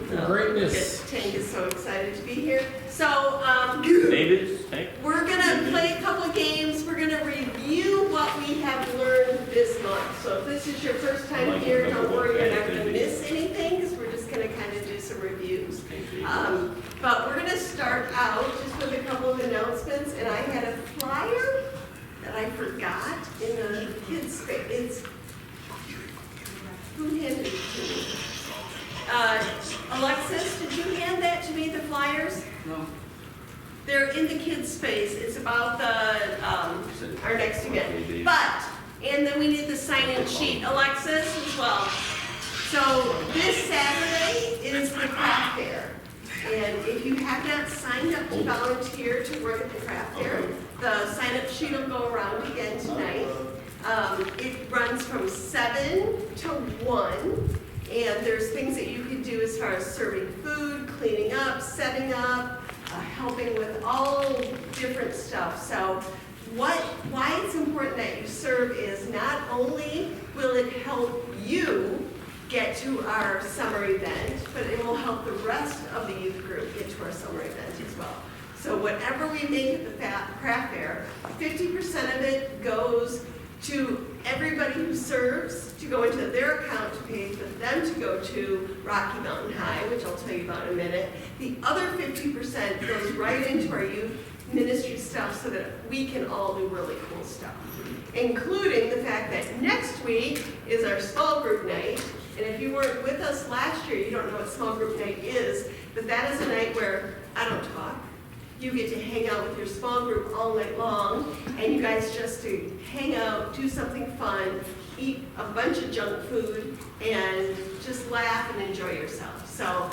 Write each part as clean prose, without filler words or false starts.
Greatness. Tank is so excited to be here. So, Tank? we're gonna play a couple of games. We're gonna review what we have learned this month. So if this is your first time here, don't worry, you're not gonna miss anything, because we're just gonna kind of do some reviews. But we're gonna start out just with a couple of announcements, and I had a flyer that I forgot in the kids' space. Who handed it to me? Alexis, did you hand that to me, the flyers? No. They're in the kids' space. It's about the, our next event. But, and then we need the sign-in sheet, Alexis, as well. So this Saturday is the craft fair. And if you have not signed up to volunteer to work at the craft fair, the sign-up sheet will go around again tonight. It runs from 7 to 1, and there's things that you can do as far as serving food, cleaning up, setting up, helping with all different stuff. So why it's important that you serve is not only will it help you get to our summer event, but it will help the rest of the youth group get to our summer event as well. So whatever we make at the craft fair, 50% of it goes to everybody who serves, to go into their account to pay for them to go to Rocky Mountain High, which I'll tell you about in a minute. The other 50% goes right into our youth ministry stuff so that we can all do really cool stuff, including the fact that next week is our small group night. And if you weren't with us last year, you don't know what small group night is, but that is a night where I don't talk. You get to hang out with your small group all night long, and you guys just to hang out, do something fun, eat a bunch of junk food, and just laugh and enjoy yourself. So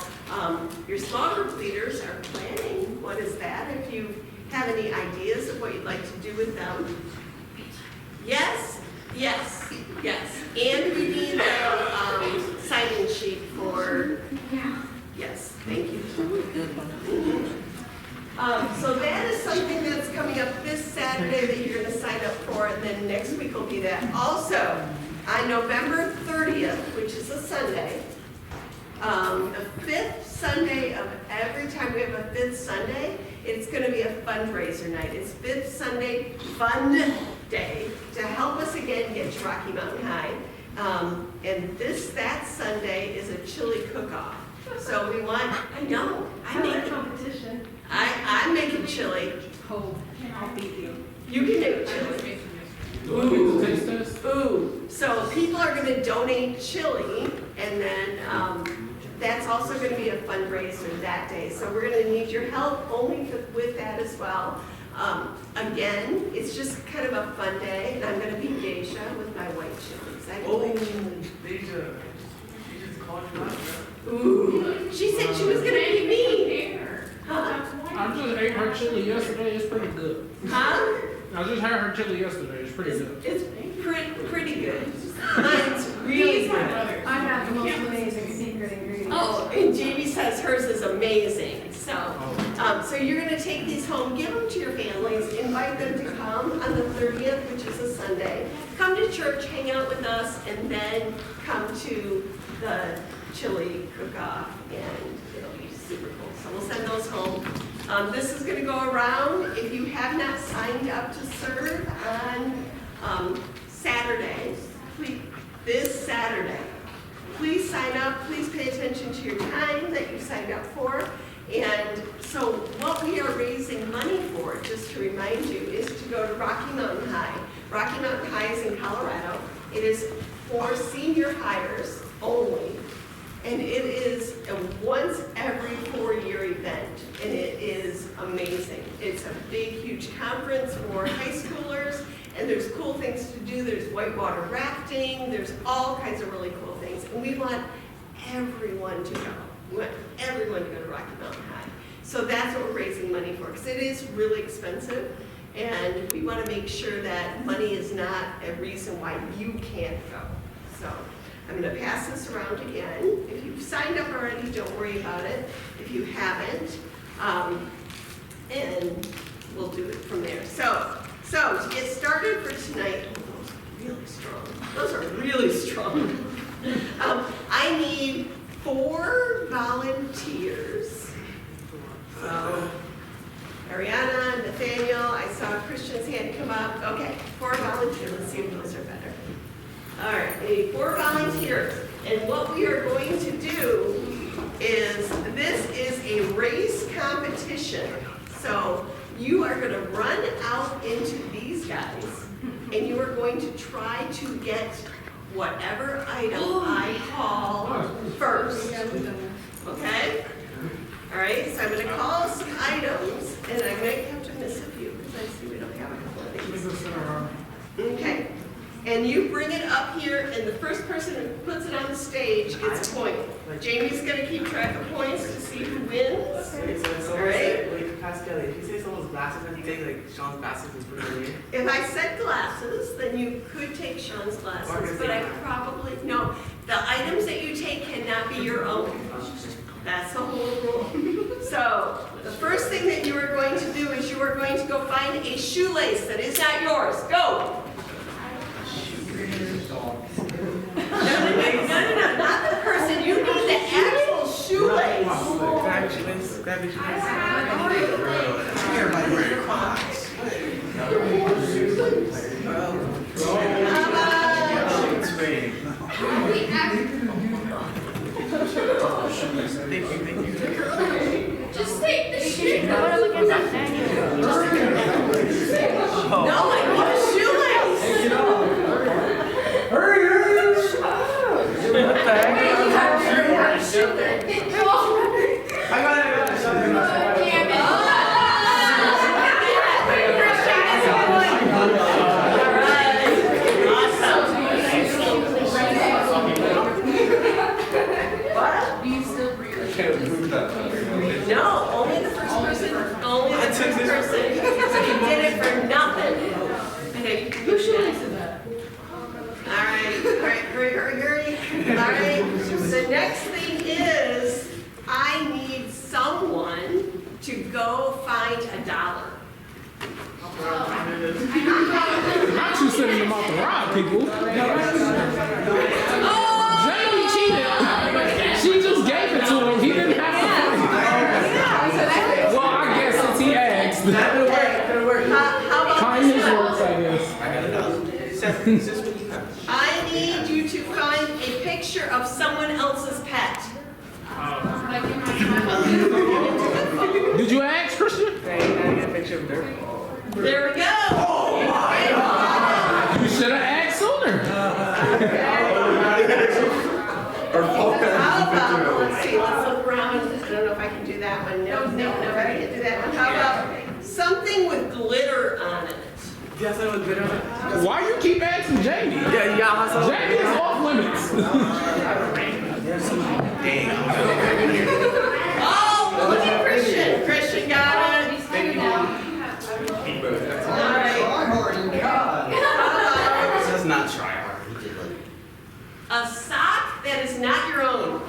your small group leaders are planning what is that. If you have any ideas of what you'd like to do with them. Yes, yes, yes. And we need a sign-in sheet for, yes, thank you. So that is something that's coming up this Saturday that you're going to sign up for, and then next week will be that. Also, on November 30th, which is a Sunday, the fifth Sunday of every time we have a fifth Sunday, it's going to be a fundraiser night. It's Fifth Sunday Fun Day to help us again get to Rocky Mountain High. And that Sunday is a chili cook-off. So we want, I know, I make competition. I'm making chili. Oh, I'll beat you. You can make chili. Ooh. So people are going to donate chili, and then that's also going to be a fundraiser that day. So we're going to need your help only with that as well. Again, it's just kind of a fun day, and I'm going to be geisha with my white chilies. I do like chili. Deja. She just called you out. Ooh. She said she was going to be me. Huh? I just ate her chili yesterday. It's pretty good. Huh? I just had her chili yesterday. It's pretty good. It's pretty good. Mine's really good. I got the most amazing secret ingredient. Oh, and Jamie says hers is amazing. So, so you're going to take these home, give them to your families, invite them to come on the 30th, which is a Sunday. Come to church, hang out with us, and then come to the chili cook-off, and it'll be super cool. So we'll send those home. This is going to go around. If you have not signed up to serve on Saturday, this Saturday, please sign up. Please pay attention to your time that you signed up for. And so what we are raising money for, just to remind you, is to go to Rocky Mountain High. Rocky Mountain High is in Colorado. It is for senior hires only. And it is a once every 4-year event, and it is amazing. It's a big, huge conference for high schoolers, and there's cool things to do. There's whitewater rafting. There's all kinds of really cool things. And we want everyone to go. We want everyone to go to Rocky Mountain High. So that's what we're raising money for, because it is really expensive, and we want to make sure that money is not a reason why you can't go. So I'm going to pass this around again. If you've signed up already, don't worry about it. If you haven't, and we'll do it from there. So to get started for tonight, those are really strong. I need 4 volunteers. So, Ariana, Nathaniel, I saw Christian's hand come up. Okay, 4 volunteers. Let's see if those are better. All right, we need 4 volunteers. And what we are going to do is, this is a race competition. So you are going to run out into these guys, and you are going to try to get whatever item I call first. Okay? All right, so I'm going to call some items, and I might have to miss a few because I see we don't have a couple of these. Okay. And you bring it up here, and the first person who puts it on the stage gets a point. Jamie's gonna keep track of points to see who wins. All right? Wait, Pascal, if you say someone's glasses, and you take like Sean's glasses is pretty weird. If I said glasses, then you could take Sean's glasses, but I probably, no. The items that you take cannot be your own. That's the whole rule. So, the first thing that you are going to do is you are going to go find a shoelace that is not yours. Go! No, not the person. You need the actual shoelace. Grab your shoelace. Grab your shoelace. Just take the shit. I want to look at that thing. No, I need a shoelace. Hurry! What the heck? I got it. No, only the first person. Only the first person. So you did it for nothing. Okay, who shoelaces that? All right, hurry. All right, the next thing is, I need someone to go find $1. Not you sending them out to rob people. Jamie cheated. She just gave it to him. He didn't have to fight. Well, I guess since he asked. That'll work. How about Kindness this one? works, I guess. I got $1. I need you to find a picture of someone else's pet. Did you ask, Christian? Hey, I got a picture of dirt. There we go. You should have asked sooner. How about, let's see, let's look around. I don't know if I can do that one. No, I can't do that one. How about something with glitter on it? Yes, I was good on it. Why you keep asking Jamie? Yeah, you got hustle. Jamie is off limits. Oh, look at Christian. Christian got it. All right. Does not try hard. A sock that is not your own.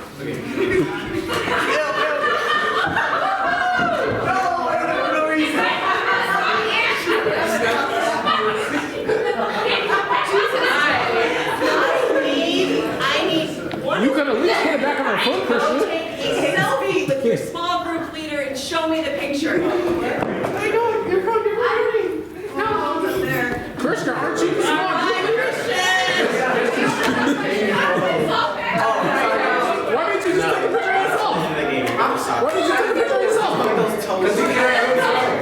You could at least put it back on her foot, Christian. Take a selfie with your small group leader and show me the picture. I know, you're from your party. No, over there. Christian, aren't you the small Hi, group leader? Christian. Why didn't you just take a picture of yourself? I'm sorry. Why didn't you take a picture of yourself? I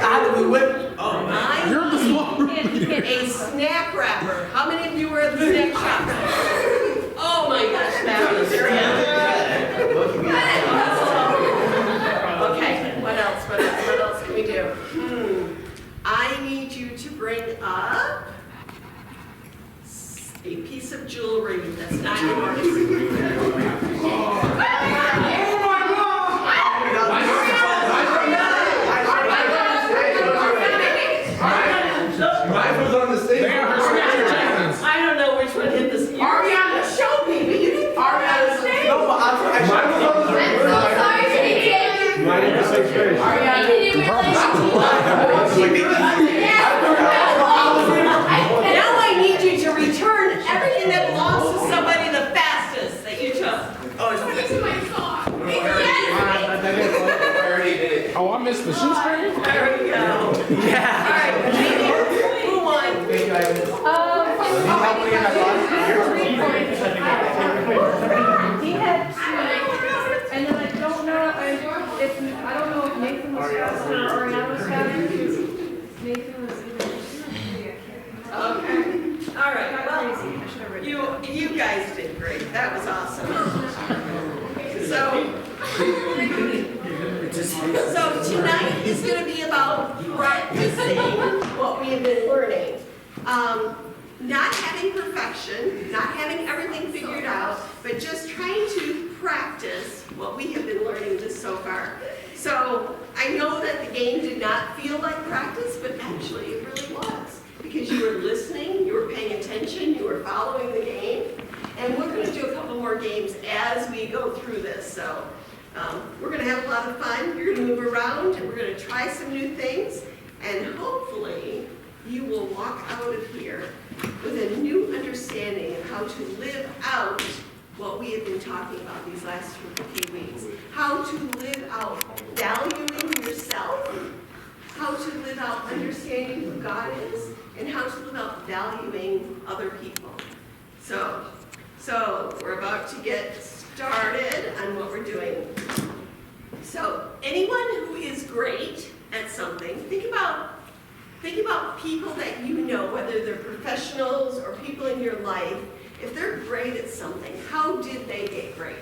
had to be whipped. I You're the small group need leader. a snack wrapper. How many of you were at the snack shop? Oh my gosh, that was very Okay, what else can we do? I need you to bring up a piece of jewelry that's not yours. They are her signature chains. I don't know which one hit this. Ariana showed me, but you didn't. Ariana's name. No, but I Now I need you to return everything that belongs to somebody the fastest that you took. Oh, it's my song. Oh, I missed the shoestring? There we go. Yeah. All right, Jamie, who won? Thank you, He had two, and then I don't know if Nathan was faster or Ariana was faster. Nathan was either. Okay. All right, well, you guys did great. That was awesome. So tonight is going to be about practicing what we have been learning. Not having perfection, not having everything figured out, but just trying to practice what we have been learning just so far. So I know that the game did not feel like practice, but actually it really was. Because you were listening, you were paying attention, you were following the game. And we're going to do a couple more games as we go through this. So we're going to have a lot of fun. You're going to move around, and we're going to try some new things. And hopefully you will walk out of here with a new understanding of how to live out what we have been talking about these last few weeks. How to live out valuing yourself, how to live out understanding who God is, and how to live out valuing other people. So we're about to get started on what we're doing. So anyone who is great at something, think about people that you know, whether they're professionals or people in your life. If they're great at something, how did they get great?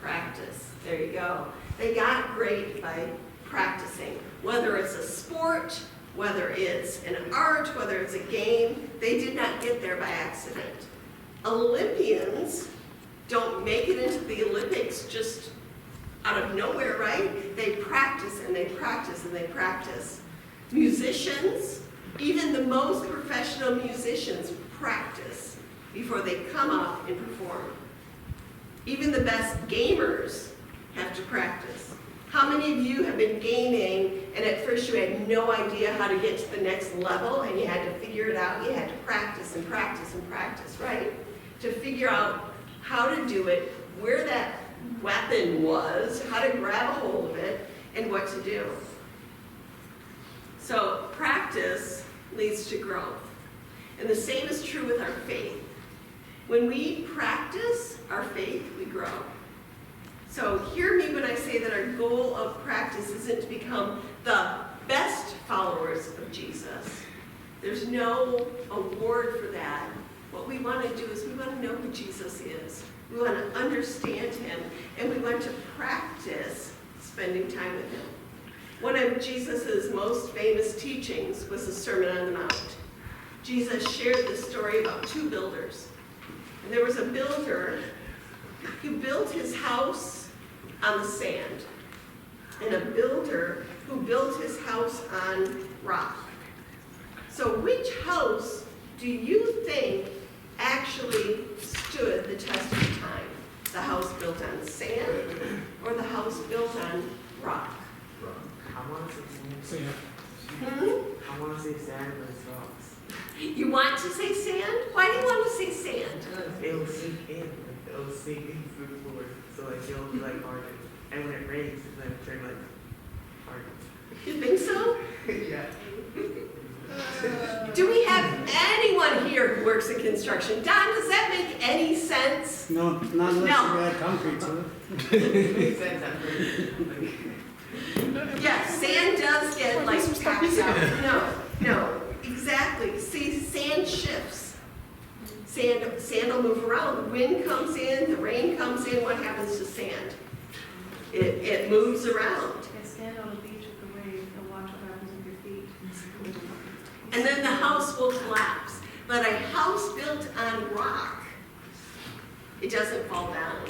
Practice. There you go. They got great by practicing. Whether it's a sport, whether it's an art, whether it's a game, they did not get there by accident. Olympians don't make it into the Olympics just out of nowhere, right? They practice and they practice and they practice. Musicians, even the most professional musicians practice before they come up and perform. Even the best gamers have to practice. How many of you have been gaming and at first you had no idea how to get to the next level and you had to figure it out? You had to practice and practice and practice, right? To figure out how to do it, where that weapon was, how to grab a hold of it, and what to do. So practice leads to growth. And the same is true with our faith. When we practice our faith, we grow. So hear me when I say that our goal of practice isn't to become the best followers of Jesus. There's no award for that. What we want to do is we want to know who Jesus is. We want to understand him, and we want to practice spending time with him. One of Jesus' most famous teachings was the Sermon on the Mount. Jesus shared this story about two builders. And there was a builder who built his house on the sand, and a builder who built his house on rock. So which house do you think actually stood the test of time? The house built on sand or the house built on rock? I want to say sand. I want to say sand, but it's rocks. You want to say sand? Why do you want to say sand? It'll sink in. It'll sink in through the floor. So like it'll be like hardened. And when it rains, it's going to turn like hardened. You think so? Yeah. Do we have anyone here who works in construction? Don, does that make any sense? No, not unless No. you add concrete to it. Makes sense at first. Yes, sand does get like packed out. No, exactly. See, sand shifts. Sand will move around. The wind comes in, the rain comes in. What happens to sand? It moves around. Stand on the beach with the wave and watch what happens with your feet. And then the house will collapse. But a house built on rock, it doesn't fall down.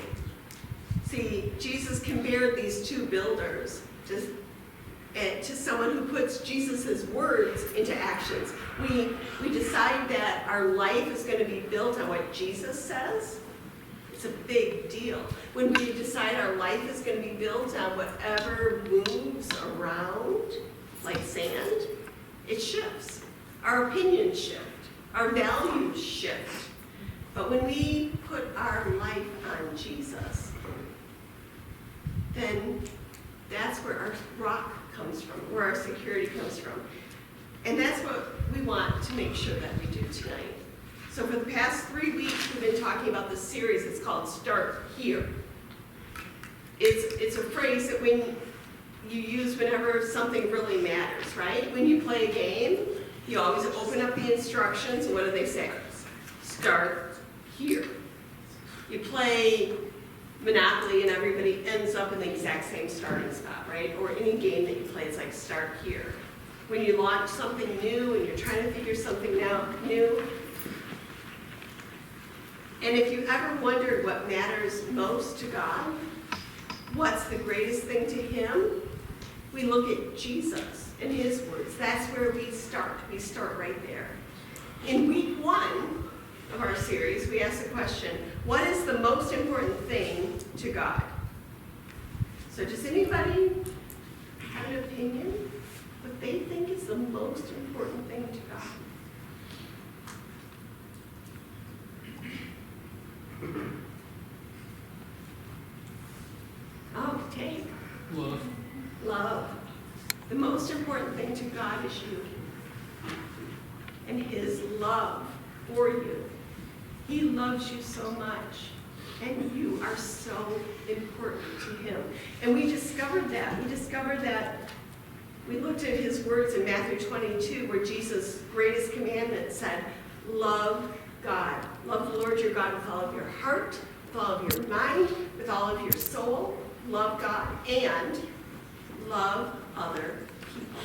See, Jesus compared these two builders to someone who puts Jesus' words into actions. We decide that our life is going to be built on what Jesus says. It's a big deal. When we decide our life is going to be built on whatever moves around, like sand, it shifts. Our opinions shift. Our values shift. But when we put our life on Jesus, then That's where our rock comes from, where our security comes from. And that's what we want to make sure that we do tonight. So for the past 3 weeks, we've been talking about this series. It's called Start Here. It's a phrase that when you use whenever something really matters, right? When you play a game, you always open up the instructions, and what do they say? Start here. You play Monopoly and everybody ends up in the exact same starting spot, right? Or any game that you play, it's like start here. When you launch something new and you're trying to figure something out new. And if you ever wondered what matters most to God, what's the greatest thing to Him, we look at Jesus and His words. That's where we start. We start right there. In week 1 of our series, we asked the question, what is the most important thing to God? So does anybody have an opinion? What they think is the most important thing to God? Oh, take. Love. Love. The most important thing to God is you. And His love for you. He loves you so much. And you are so important to Him. And we discovered that. We looked at His words in Matthew 22, where Jesus' greatest commandment said, love God. Love the Lord your God with all of your heart, with all of your mind, with all of your soul. Love God and love other people.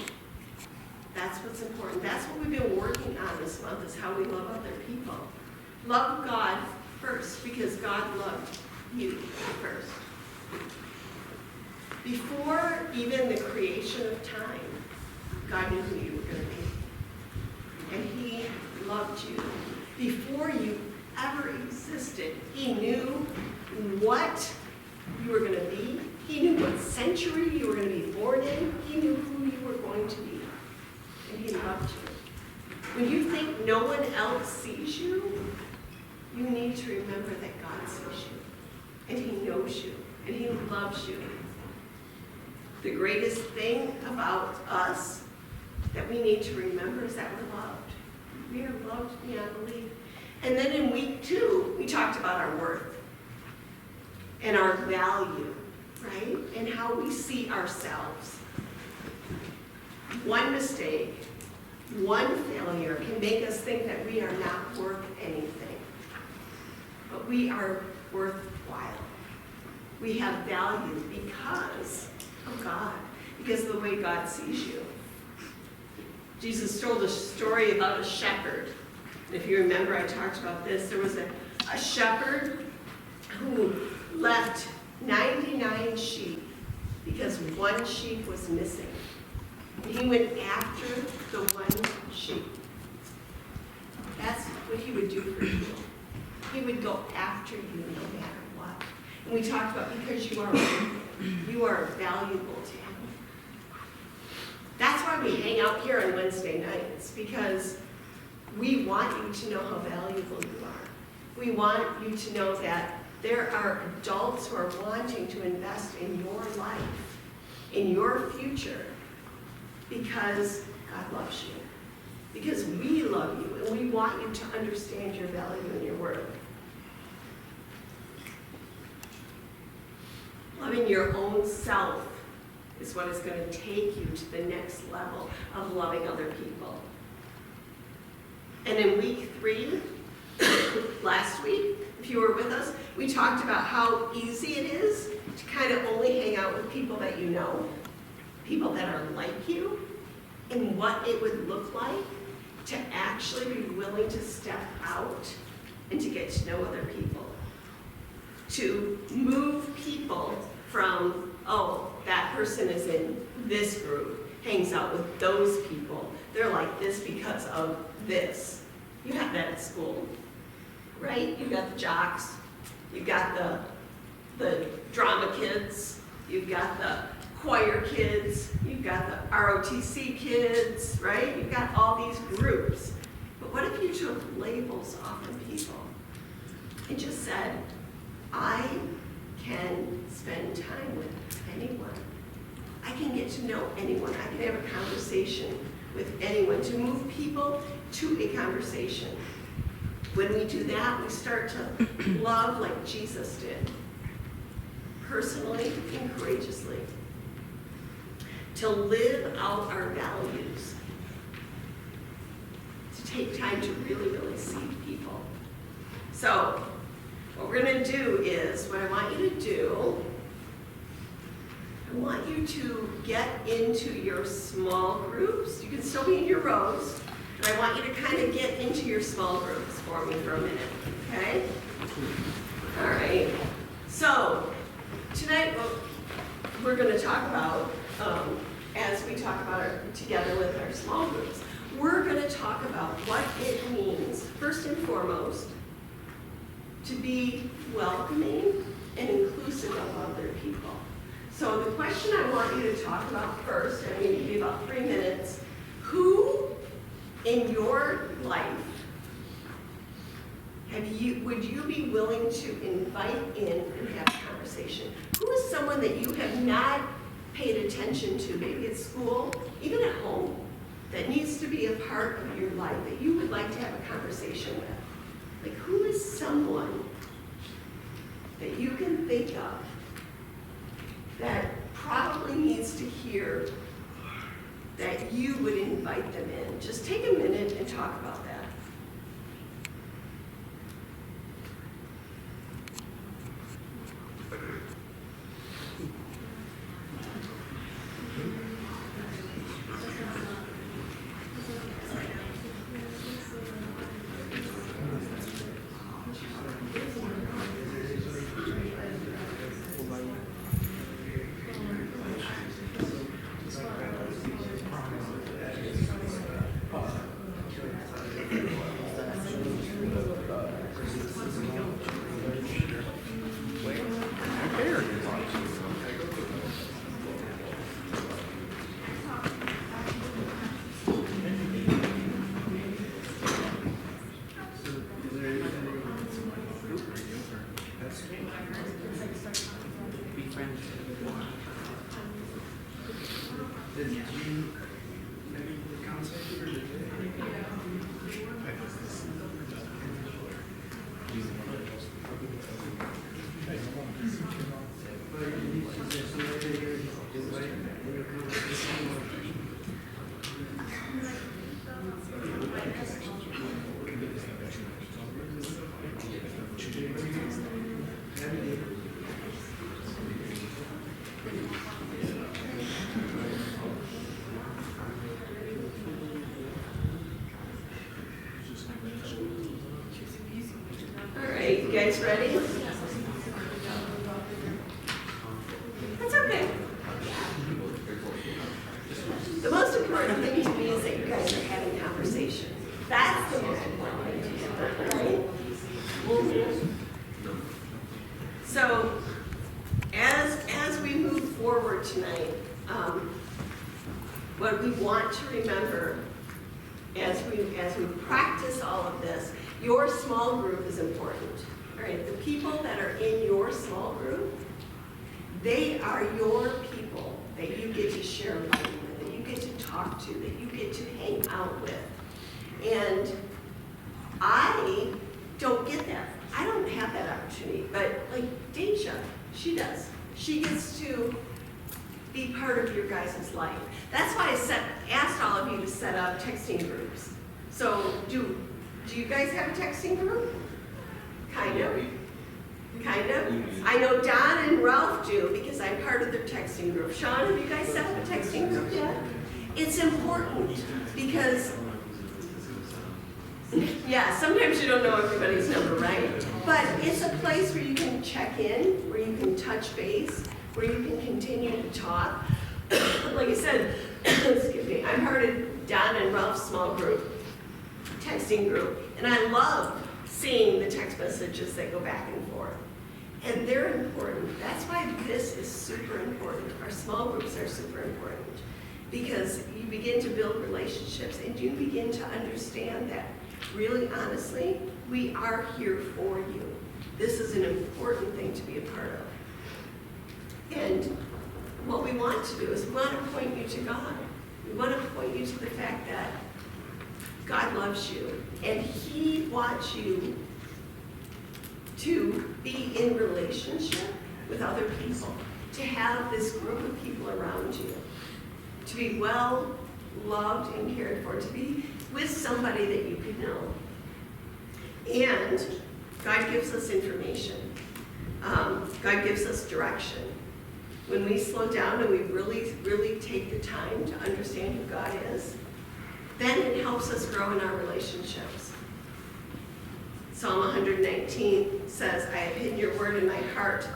That's what's important. That's what we've been working on this month, is how we love other people. Love God first, because God loved you first. Before even the creation of time, God knew who you were going to be. And He loved you. Before you ever existed, He knew what you were going to be. He knew what century you were going to be born in. He knew who you were going to be. And He loved you. When you think no one else sees you, you need to remember that God sees you. And He knows you. And He loves you. The greatest thing about us that we need to remember is that we're loved. We are loved beyond belief. And then in week 2, we talked about our worth and our value, right? And how we see ourselves. One mistake, one failure can make us think that we are not worth anything. But we are worthwhile. We have value because of God, because of the way God sees you. Jesus told a story about a shepherd. If you remember, I talked about this. There was a shepherd who left 99 sheep because one sheep was missing. And he went after the one sheep. That's what he would do for you. He would go after you no matter what. And we talked about because you are valuable to Him. That's why we hang out here on Wednesday nights, because we want you to know how valuable you are. We want you to know that there are adults who are wanting to invest in your life, in your future, because God loves you. Because we love you, and we want you to understand your value and your worth. Loving your own self is what is going to take you to the next level of loving other people. And in week 3, last week, if you were with us, we talked about how easy it is to kind of only hang out with people that you know, people that are like you, and what it would look like to actually be willing to step out and to get to know other people. To move people from, oh, that person is in this group, hangs out with those people. They're like this because of this. You have that at school, right? You've got the jocks, you've got the drama kids, you've got the choir kids, you've got the ROTC kids, right? You've got all these groups. But what if you took labels off of people and just said, I can spend time with anyone. can get to know anyone. I can have a conversation with anyone, to move people to a conversation. When we do that, we start to love like Jesus did, personally and courageously, to live out our values, to take time to really, really see people. So, what we're going to do is, what I want you to do, I want you to get into your small groups. You can still be in your rows, but I want you to kind of get into your small groups for me for a minute, okay? All right. So, tonight we're going to talk about, as we talk about together with our small groups, we're going to talk about what it means, first and foremost, to be welcoming and inclusive of other people. So the question I want you to talk about first, I'm going to give you about 3 minutes, who in your life would you be willing to invite in and have a conversation? Who is someone that you have not paid attention to, maybe at school, even at home, that needs to be a part of your life, that you would like to have a conversation with? Like, who is someone that you can think of that probably needs to hear that you would invite them in? Just take a minute and talk about that. You guys ready? That's okay. The most important thing to me is that you guys are having conversation. That's the most important thing, right? So, as we move forward tonight, what we want to remember as we practice all of this, your small group is important. All right, the people that are in your small group, they are your people that you get to share life with, that you get to talk to, that you get to hang out with. And I don't get that. I don't have that opportunity, but like Deja, she does. She gets to be part of your guys' life. That's why I asked all of you to set up texting groups. So do you guys have a texting group? Kind of. Kind of. I know Don and Ralph do because I'm part of their texting group. Sean, have you guys set up a texting group yet? It's important because, yeah, sometimes you don't know everybody's number, right? But it's a place where you can check in, where you can touch base, where you can continue to talk. Like I said, excuse me, I'm part of Don and Ralph's small group, texting group, and I love seeing the text messages that go back and forth. And they're important. That's why this is super important. Our small groups are super important because you begin to build relationships and you begin to understand that really honestly, we are here for you. This is an important thing to be a part of. And what we want to do is we want to point you to God. We want to point you to the fact that God loves you, and He wants you to be in relationship with other people, to have this group of people around you, to be well loved and cared for, to be with somebody that you can know. And God gives us information. God gives us direction. When we slow down and we really take the time to understand who God is, then it helps us grow in our relationships. Psalm 119 says, I have hidden your word in my heart.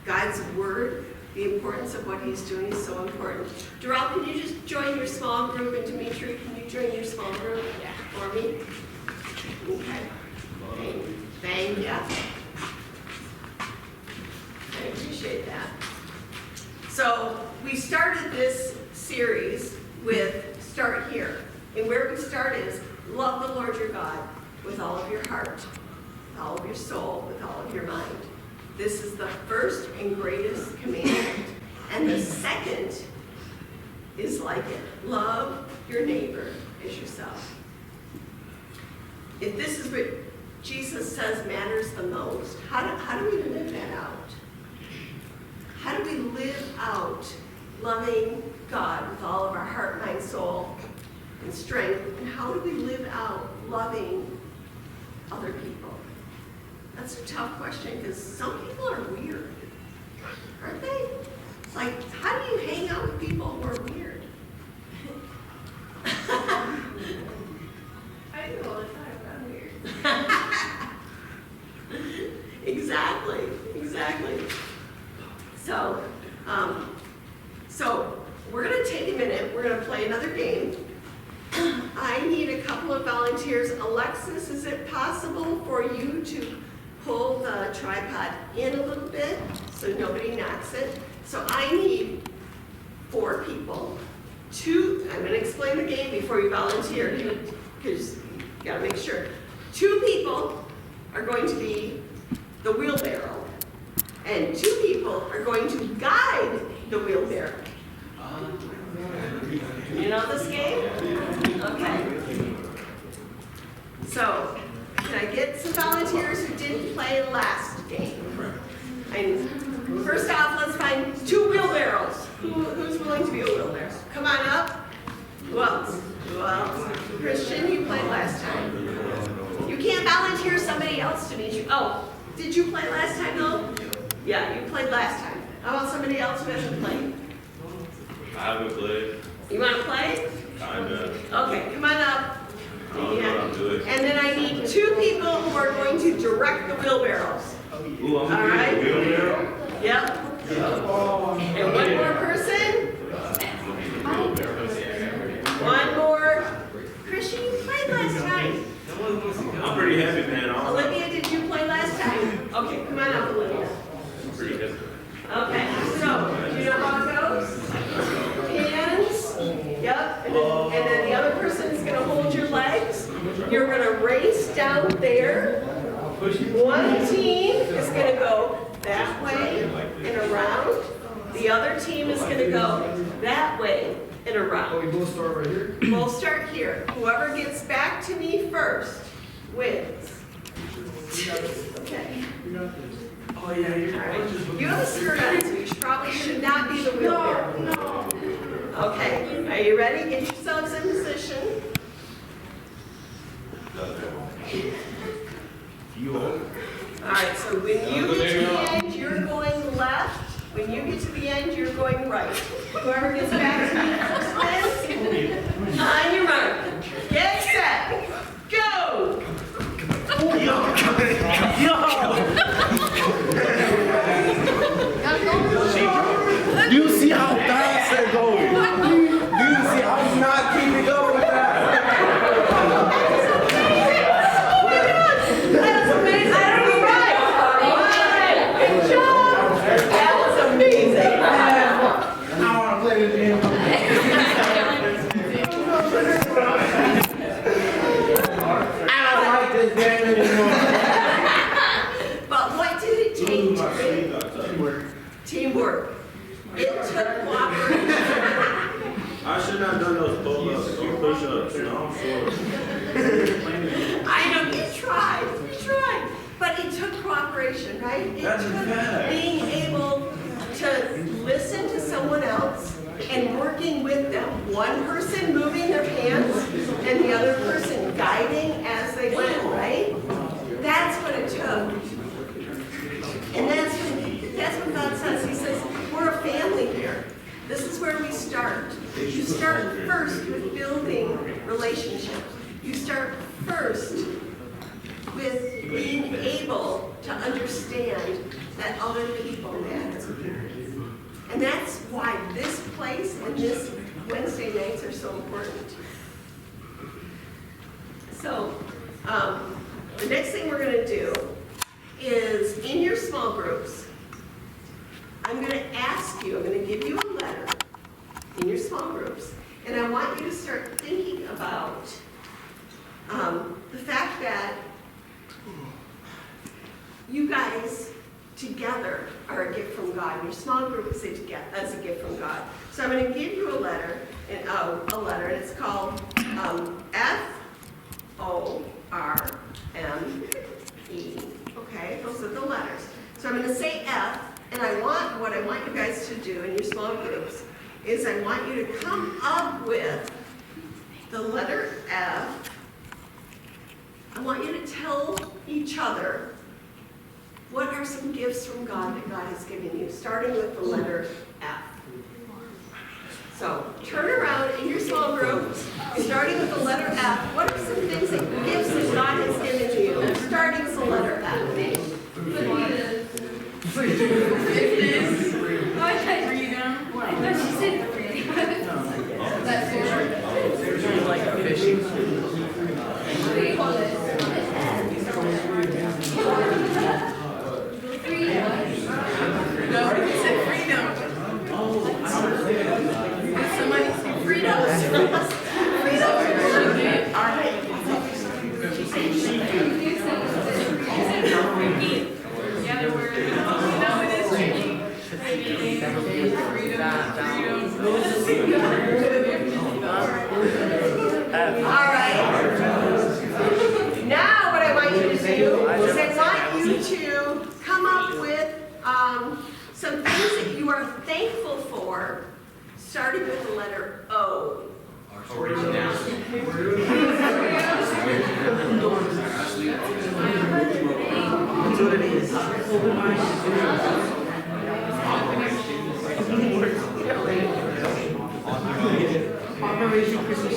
God's word, the importance of what He's doing is so important. Darrell, can you just join your small group? And Dimitri, can you join your small group for me? Okay. Thank you. I appreciate that. So we started this series with Start Here. And where we start is love the Lord your God with all of your heart, with all of your soul, with all of your mind. This is the first and greatest commandment. And the second is like it. Love your neighbor as yourself. If this is what Jesus says matters the most, how do we live that out? How do we live out loving God with all of our heart, mind, soul, and strength? And how do we live out loving other people? That's a tough question because some people are weird, aren't they? Like, how do you hang out with people who are weird? I do all the time, but I'm weird. Exactly. So we're going to take a minute. We're going to play another game. I need a couple of volunteers. Alexis, is it possible for you to pull the tripod in a little bit so nobody knocks it? So I need 4 people. I'm going to explain the game before you volunteer because you got to make sure. 2 people are going to be the wheelbarrow, and 2 people are going to guide the wheelbarrow. You know this game? Okay. So, can I get some volunteers who didn't play last game? And first off, let's find 2 wheelbarrows. Who's willing to be a wheelbarrow? Come on up. Who else? Christian, you played last time. You can't volunteer somebody else to meet you. Oh, did you play last time though? Yeah, you played last time. How about somebody else who hasn't played? I haven't played. You want to play? Kinda. Okay, come on up. I don't know what I'm doing. And then I need 2 people who are going to direct the wheelbarrows. Ooh, I'm All right. gonna be a wheelbarrow. Yep. And one more person. One more. Christian, you played last time. I'm pretty heavy, man. Olivia, did you play last time? Okay, come on up, Olivia. I'm pretty heavy. Okay, so, do you know how it goes? Hands, yep, and then the other person's gonna hold your legs. You're gonna race down there. One team is gonna go that way and around. The other team is gonna go that way and around. We both start right here? We'll start here. Whoever gets back to me first wins. Okay. Oh, yeah, you're All right. You have a skirt on, so you probably should not be the wheelbarrow. No. Okay. Are you ready? Get yourselves in position. You are. All right. So when you get to the end, you're going left. When you get to the end, you're going right. Whoever gets back to me first wins. On your mark. Get set. Go. Do you see how fast they're going? Do you see I'm not keeping up with that? That was amazing. Right. Good job. That was amazing. I want to play this game. I don't like this game anymore. But what did it take to win? Teamwork. It took cooperation. I should not have done those pull-ups or push-ups. No, I'm sure. I know, you tried. But it took cooperation, right? It That's took bad. being able to listen to someone else and working with them. One person moving their hands and the other person guiding as they went, right? That's what it took. And that's what God says. He says, we're a family here. This is where we start. You start first with building relationships. You start first with being able to understand that other people matter. And that's why this place and this Wednesday nights are so important. So, the next thing we're going to do is in your small groups, I'm going to ask you, I'm going to give you a letter in your small groups, and I want you to start thinking about the fact that you guys together are a gift from God. Your small group is a gift from God. So I'm going to give you a letter, and it's called F-O-R-M-E. Okay, those are the letters. So I'm going to say F, and what I want you guys to do in your small groups is I want you to come up with the letter F. I want you to tell each other what are some gifts from God that God has given you, starting with the letter F. So turn around in your small group, starting with the letter F. What are some things gifts that God has given you, starting with the letter F? All right. Now what I want you to do is I want you to come up with some things that you are thankful for, starting with the letter O. Operation Christmas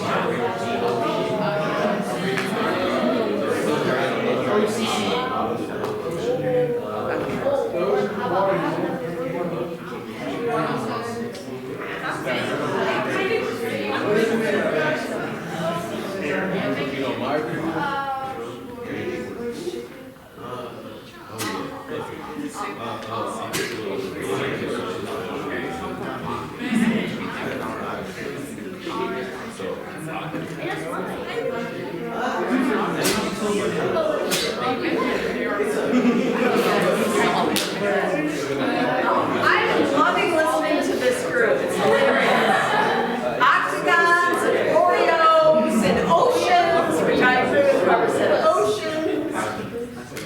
I'm loving listening to this group. It's hilarious. Octagons and Oreos and oceans, which I agree with whoever said oceans.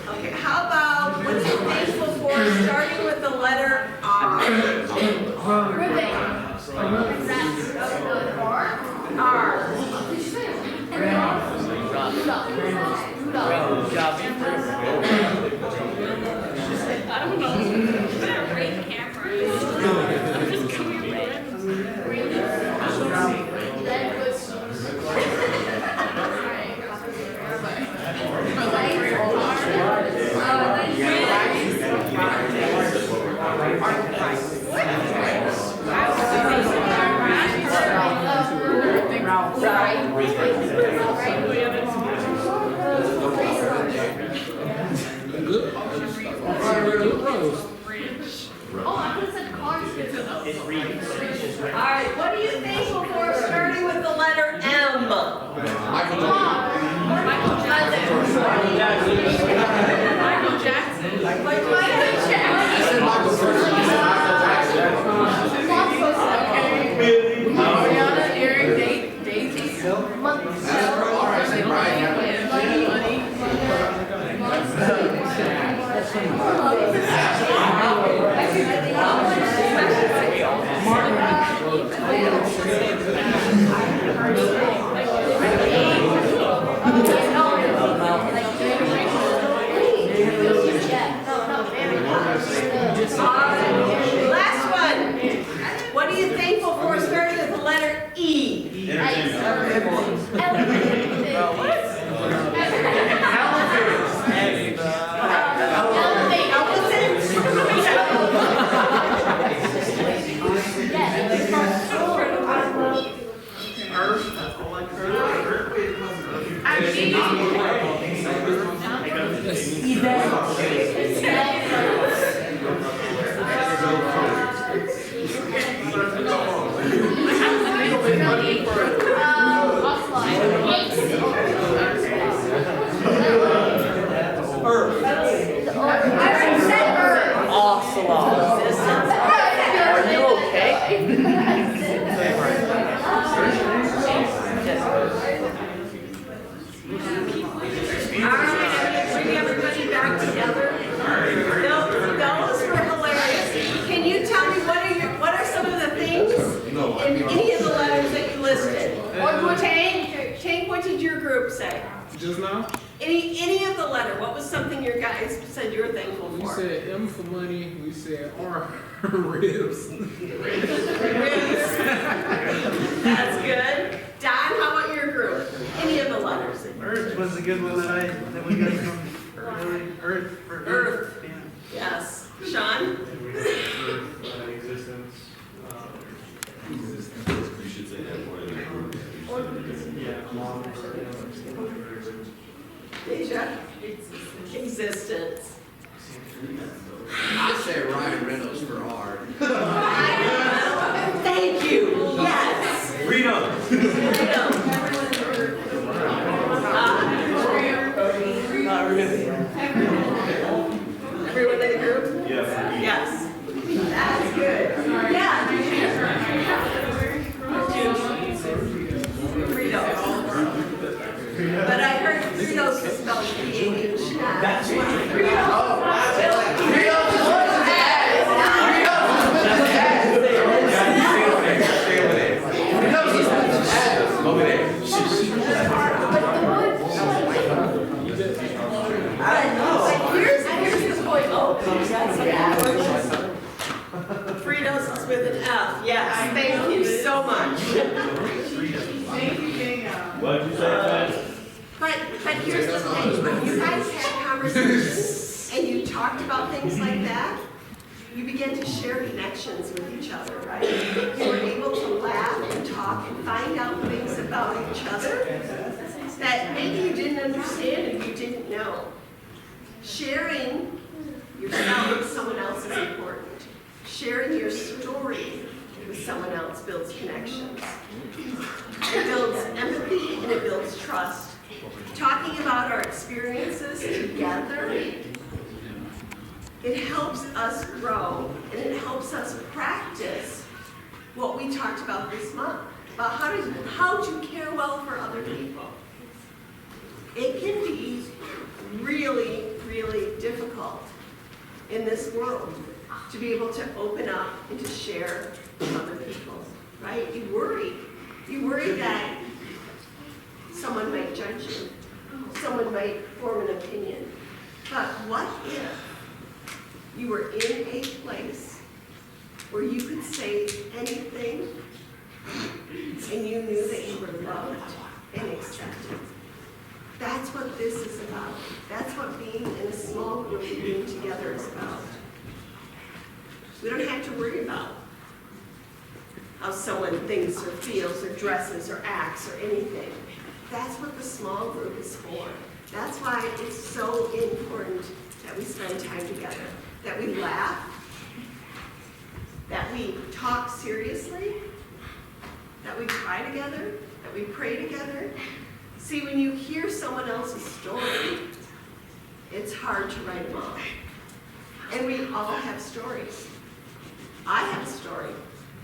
Okay, how about what are you thankful for, starting with the letter R? R. I don't know. Great camera. Just coming in. Alright, what are you thankful for, starting with the letter M? Michael Jackson. I said Michael first. Are you okay? Bring everybody back together. Those were hilarious. Can you tell me what are some of the things in any of the letters that you listed? Or Tank, what did your group say? Just now? Any of the letter, what was something your guys said you were thankful We for? said M for money. We said R ribs. Ribs. That's good. Don, how about your group? Any of the letters? Earth was a good one that we got from early. Earth for Earth. Yeah. Yes. Sean? Existence. You should say that more than Deja? Existence. I say Ryan Reynolds for R. Thank you. Yes. Not really. Everyone in the group? Yes. Yes. That's good. Yeah. Fritos. But I heard Fritos is spelled P-H. That's Over there. Here's the point. Fritos is with an F. Yes. Thank you so much. What did you say, man? But here's the thing, when you guys had conversations and you talked about things like that, you began to share connections with each other, right? You were able to laugh and talk and find out things about each other that maybe you didn't understand and you didn't know. Sharing yourself with someone else is important. Sharing your story with someone else builds connections. It builds empathy and it builds trust. Talking about our experiences together, it helps us grow and it helps us practice what we talked about this month, about how to care well for other people. It can be really, really difficult in this world to be able to open up and to share with other people, right? You worry that someone might judge you, someone might form an opinion. But what if you were in a place where you could say anything and you knew that you were loved and accepted? That's what this is about. That's what being in a small group and being together is about. We don't have to worry about how someone thinks or feels or dresses or acts or anything. That's what the small group is for. That's why it's so important that we spend time together, that we laugh, that we talk seriously, that we cry together, that we pray together. See, when you hear someone else's story, it's hard to write them off. And we all have stories. I have a story.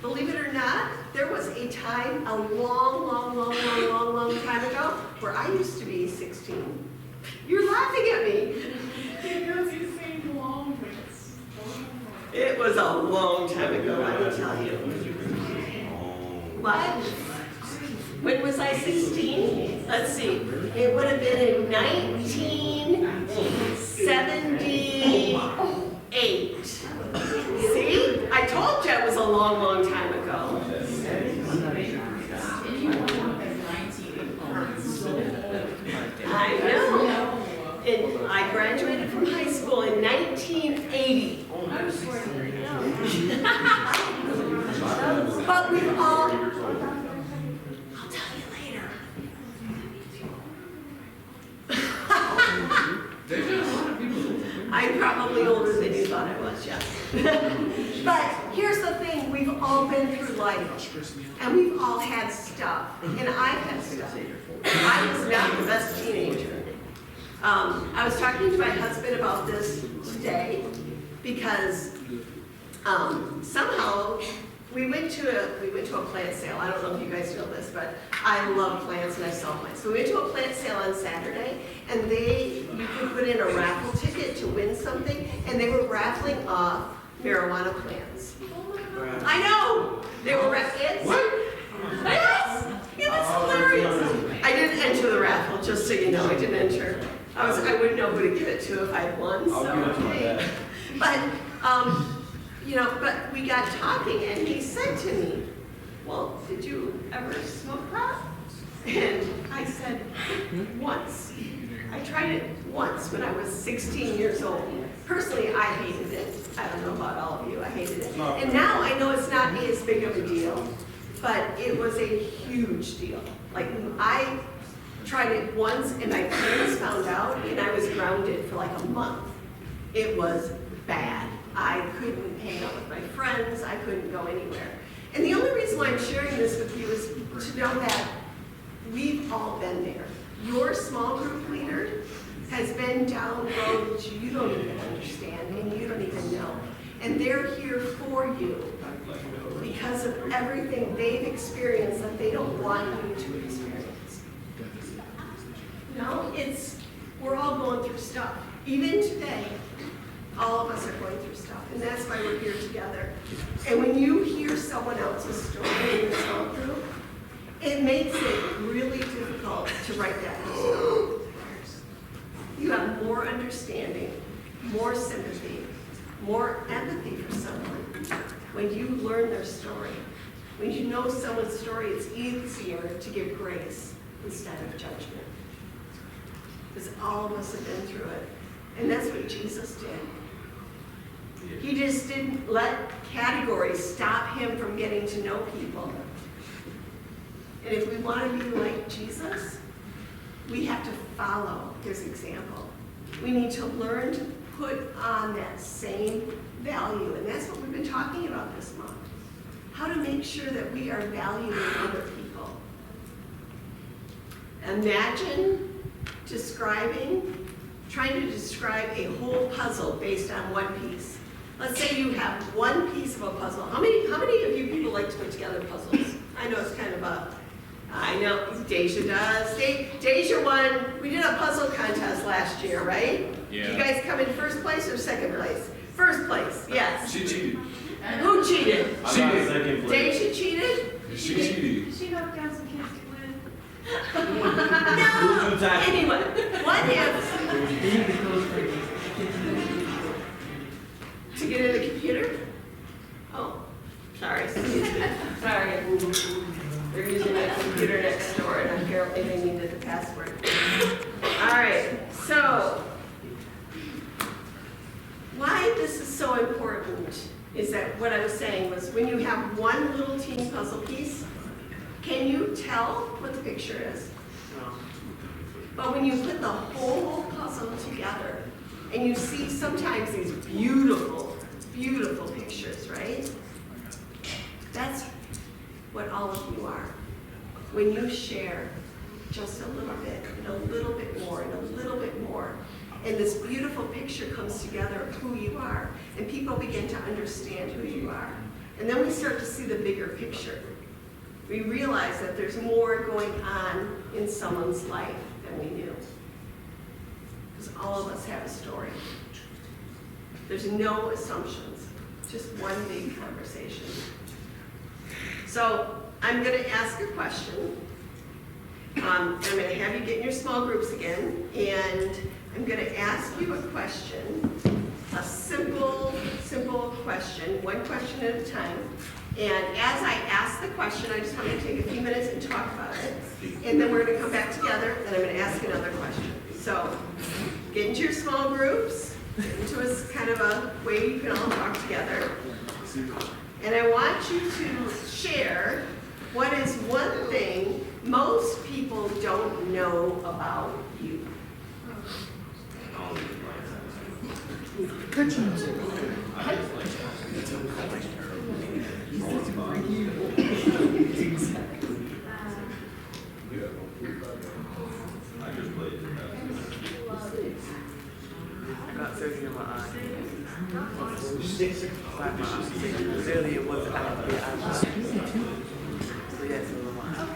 Believe it or not, there was a time, a long time ago, where I used to be 16. You're laughing at me. It was a long time ago, I will tell you. What? When was I 16? Let's see. It would have been in 1978. See? I told you it was a long time ago. But we've all, I'll tell you later. I'm probably older than you thought I was, yes. But here's the thing, we've all been through life, and we've all had stuff, and I've had stuff. I was not the best teenager. I was talking to my husband about this today, because somehow we went to a plant sale. I don't know if you guys know this, but I love plants and I sell plants. So we went to a plant sale on Saturday, and you could put in a raffle ticket to win something, and they were raffling off marijuana plants. I know! They were raffling. What? Yes! It was hilarious. I didn't enter the raffle, just so you know, I didn't enter. I wouldn't know who to give it to if I'd won, so okay. But, but we got talking, and he said to me, well, did you ever smoke pot? And I said, once. I tried it once when I was 16 years old. Personally, I hated it. I don't know about all of you, I hated it. And now I know it's not as big of a deal, but it was a huge deal. Like, I tried it once, and my parents found out, and I was grounded for like a month. It was bad. I couldn't hang out with my friends. I couldn't go anywhere. And the only reason why I'm sharing this with you is to know that we've all been there. Your small group leader has been down roads you don't even understand and you don't even know. And they're here for you because of everything they've experienced that they don't want you to experience. No, we're all going through stuff. Even today, all of us are going through stuff, and that's why we're here together. And when you hear someone else's story in a small group, it makes it really difficult to write that down. You have more understanding, more sympathy, more empathy for someone when you learn their story. When you know someone's story, it's easier to give grace instead of judgment. Because all of us have been through it. And that's what Jesus did. He just didn't let categories stop him from getting to know people. And if we want to be like Jesus, we have to follow his example. We need to learn to put on that same value. And that's what we've been talking about this month. How to make sure that we are valuing other people. Imagine trying to describe a whole puzzle based on one piece. Let's say you have one piece of a puzzle. How many of you people like to put together puzzles? I know it's kind of I know Deja does. Deja won. We did a puzzle contest last year, right? Yeah. You guys come in first place or second place? First place, yes. She cheated. Who cheated? I got second place. Deja cheated? She cheated. She knocked down some kids to win. No! Anyway, what if... To get in the computer? Oh, sorry, excuse me. Sorry. They're using my computer next door, and apparently they needed the password. All right, so why this is so important is that what I was saying was when you have one little teeny puzzle piece, can you tell what the picture is? But when you put the whole puzzle together, and you see sometimes these beautiful, beautiful pictures, right? That's what all of you are. When you share just a little bit, and a little bit more, and a little bit more, and this beautiful picture comes together of who you are, and people begin to understand who you are. And then we start to see the bigger picture. We realize that there's more going on in someone's life than we knew. Because all of us have a story. There's no assumptions, just one big conversation. So I'm going to ask a question. I'm going to have you get in your small groups again, and I'm going to ask you a question, a simple question, one question at a time. And as I ask the question, I just want to take a few minutes and talk about it. And then we're going to come back together, and I'm going to ask another question. So get into your small groups. into a kind of a way you can all talk together. And I want you to share what is one thing most people don't know about you. I just played it. I got surgery in my eye. Like my eye. Really, it wasn't. So yeah, so my eye.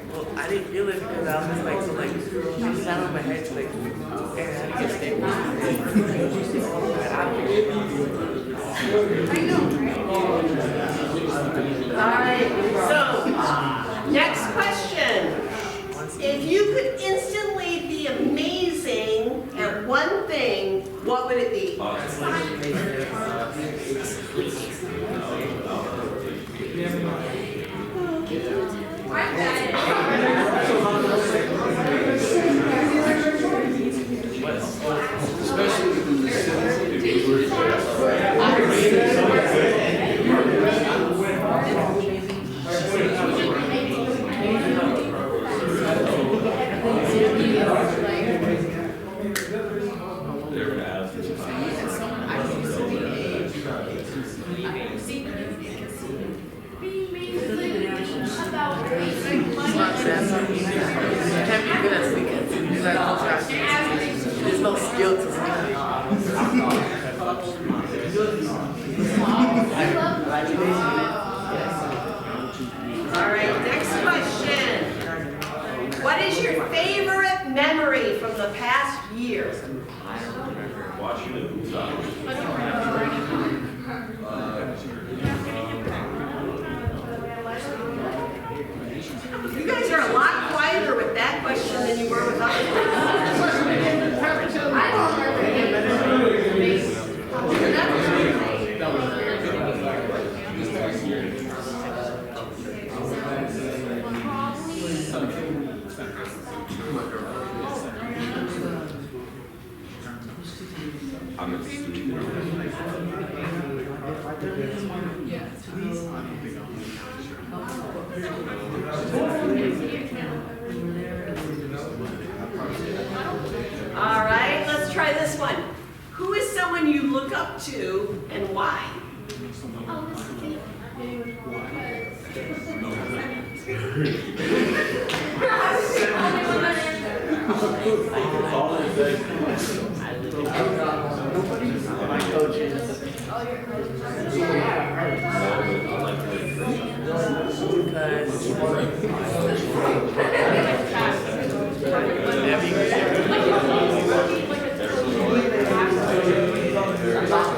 Well, I didn't feel it because I was just like, so like, I sat on my head to like, and I had to get stable. Alright, so, next question. If you could instantly be amazing at one thing, what would it be? Especially within the Can't be good at sleeping. There's no skill to sleeping. Alright, next question. What is your favorite memory from the past year? Watching the You guys are a lot quieter with that question than you were with other questions. I'm a student. All right, let's try this one. Who is someone you look up to and why? My coaches.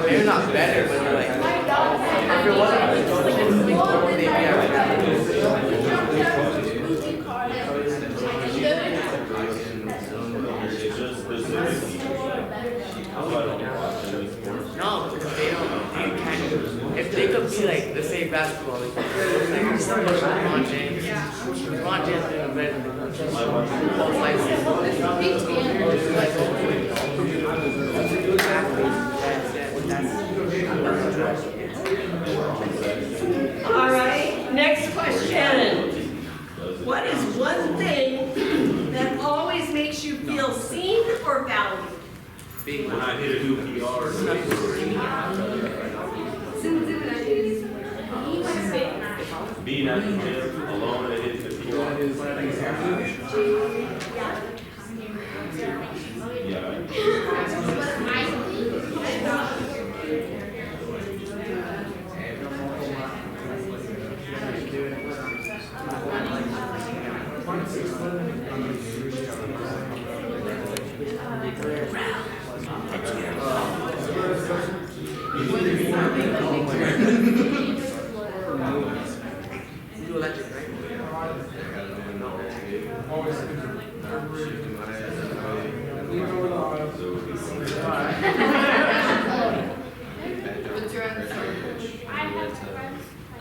They're not better, but they're like, if it wasn't for the coaches, they'd be no, because they can't. If they could be like, let's say basketball, like LeBron James. LeBron James is better than both licenses. All right, next question. What is one thing that always makes you feel seen or valued? When I hit a new PR, being at the gym alone and hitting 50 watts. You electric, right?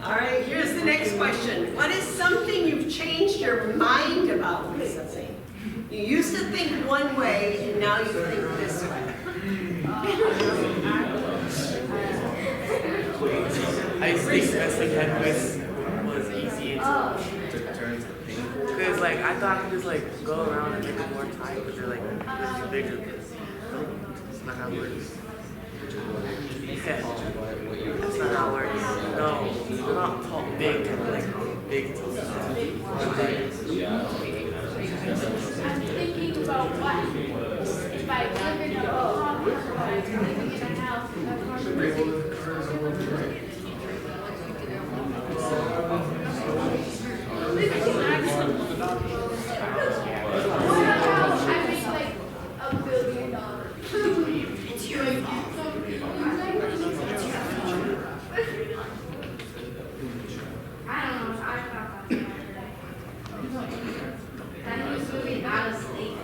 All right, here's the next question. What is something you've changed your mind about recently? You used to think one way, and now you think this way. I think wrestling headquist was easy because like I thought I could just like go around and make it more tight, but they're like really bigger. That's not how it works. Yeah, that's not how it works. No, they're not tall, big, kind of like big. I'm thinking about what if I live in a home, if I live in a house, I make like $1 billion. It's your I don't know. I thought that used to be not asleep.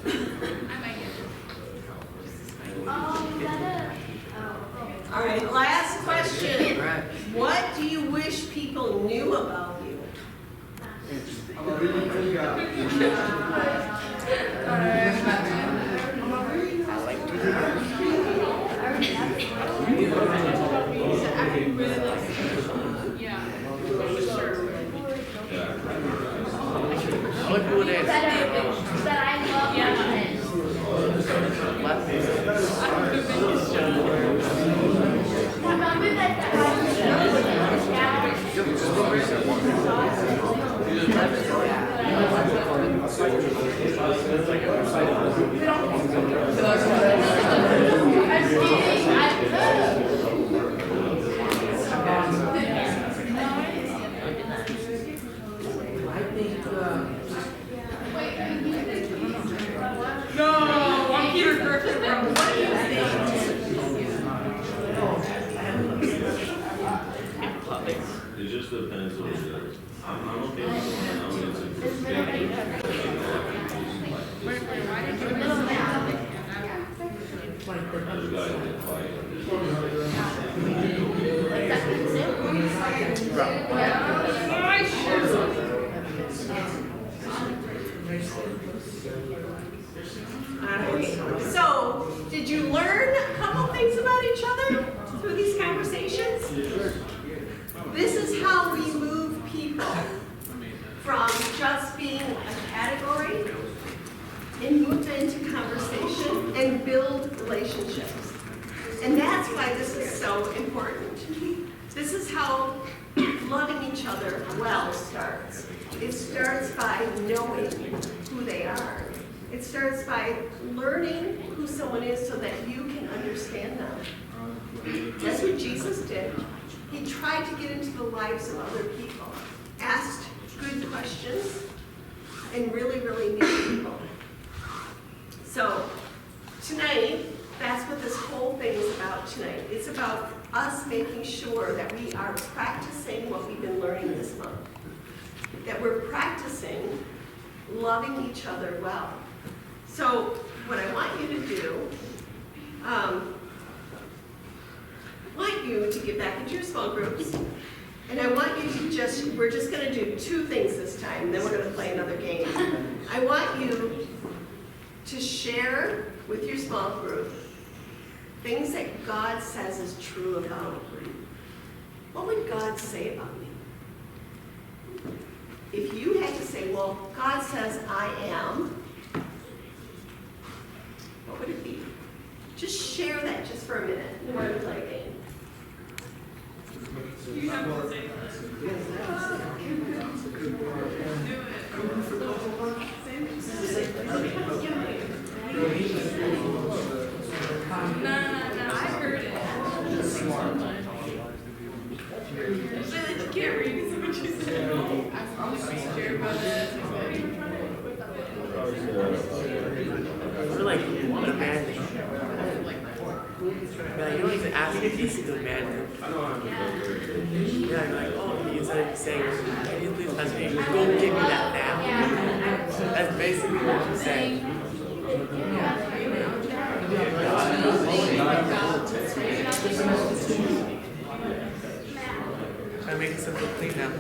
I might get All right, last question. What do you wish people knew about you? What would it? that I love my Remember that No, I'm Peter Griffin. What do you think? It just depends on the. I don't think it's So, did you learn a couple things about each other through these conversations? This is how we move people from just being a category and move into conversation and build relationships. And that's why this is so important. This is how loving each other well starts. It starts by knowing who they are. It starts by learning who someone is so that you can understand them. That's what Jesus did. He tried to get into the lives of other people, asked good questions, and really, really knew people. So tonight, that's what this whole thing is about tonight. It's about us making sure that we are practicing what we've been learning this month. That we're practicing loving each other well. So what I want you to do, I want you to get back into your small groups, and I want you to we're just going to do two things this time, and then we're going to play another game. I want you to share with your small group things that God says is true about you. What would God say about me? If you had to say, well, God says I am, what would it be? Just share that just for a minute, and we're going to play a game. We're like demanding. Yeah, you don't even ask if he's demanding. Yeah, you're like, oh, instead of saying, can you please touch me? Go give me that now. That's basically what you're saying. Try to make it simple clean now.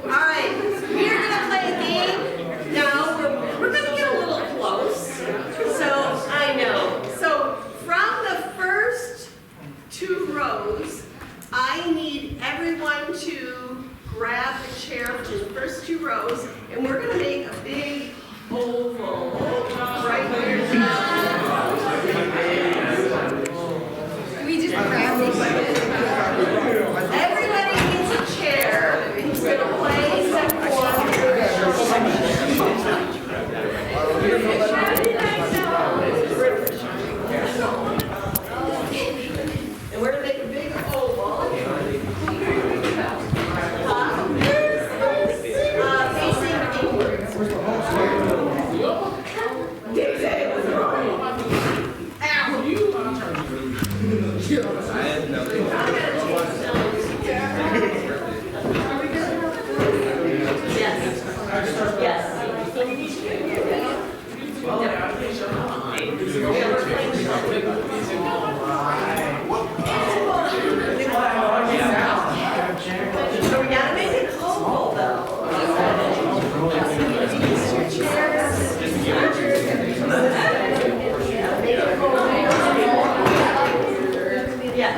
Alright, we're gonna play a game. Now, we're gonna get a little close. So, I know. So, from the first 2 rows, I need everyone to grab a chair from the first 2 rows, and we're gonna make a big oval right here. We just grab it. Everybody gets a chair. Who's gonna play except and we're gonna make a big oval. Facing inwards. So we gotta make it oval though. Yes.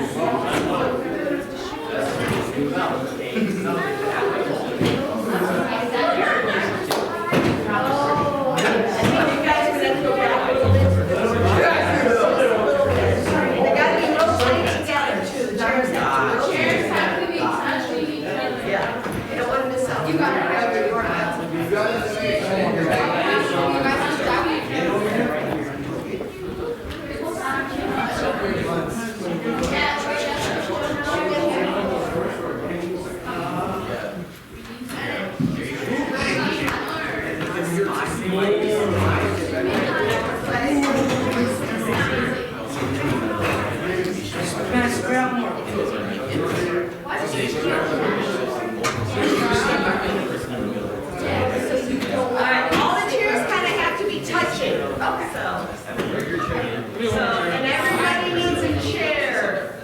And everybody needs a chair.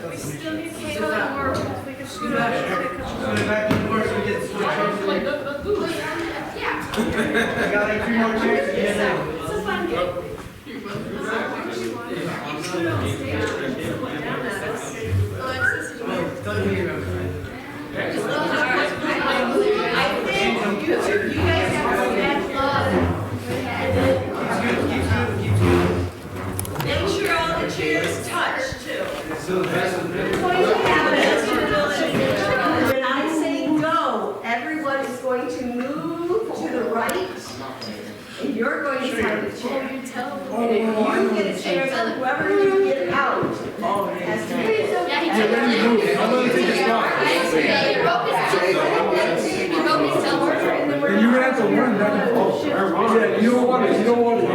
We still need to take a little more. We can scoot up. Yeah. I got like 3 more chairs. It's a fun game. I think you guys have some bad blood. Make sure all the chairs touch too. When I say go, everyone is going to move to the right, and you're going to find a chair. And if you get a chair, then whoever you get out has to make it. I'm gonna take a spot. And you're gonna have to run back and forth. Yeah, you don't want it. You don't want it.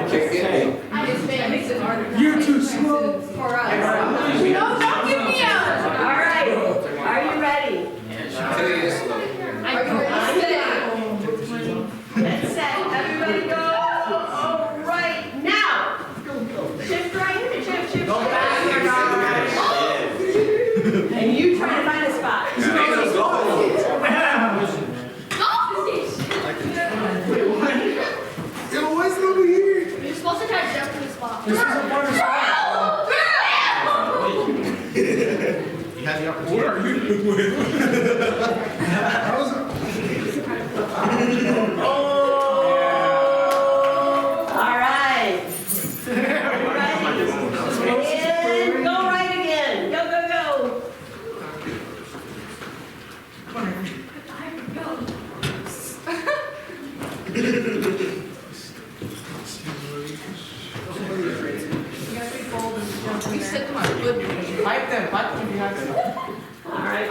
You're too slow. For us. No, don't get me out. All right, are you ready? everybody go. All right, now. Shift right, shift. Go back, and you try to find a spot. You're supposed to try to jump to the spot. This is a fun spot. You had the opportunity. What are you doing? All right. And go right again. Go. You said to my foot. Pipe them if you have to. All right.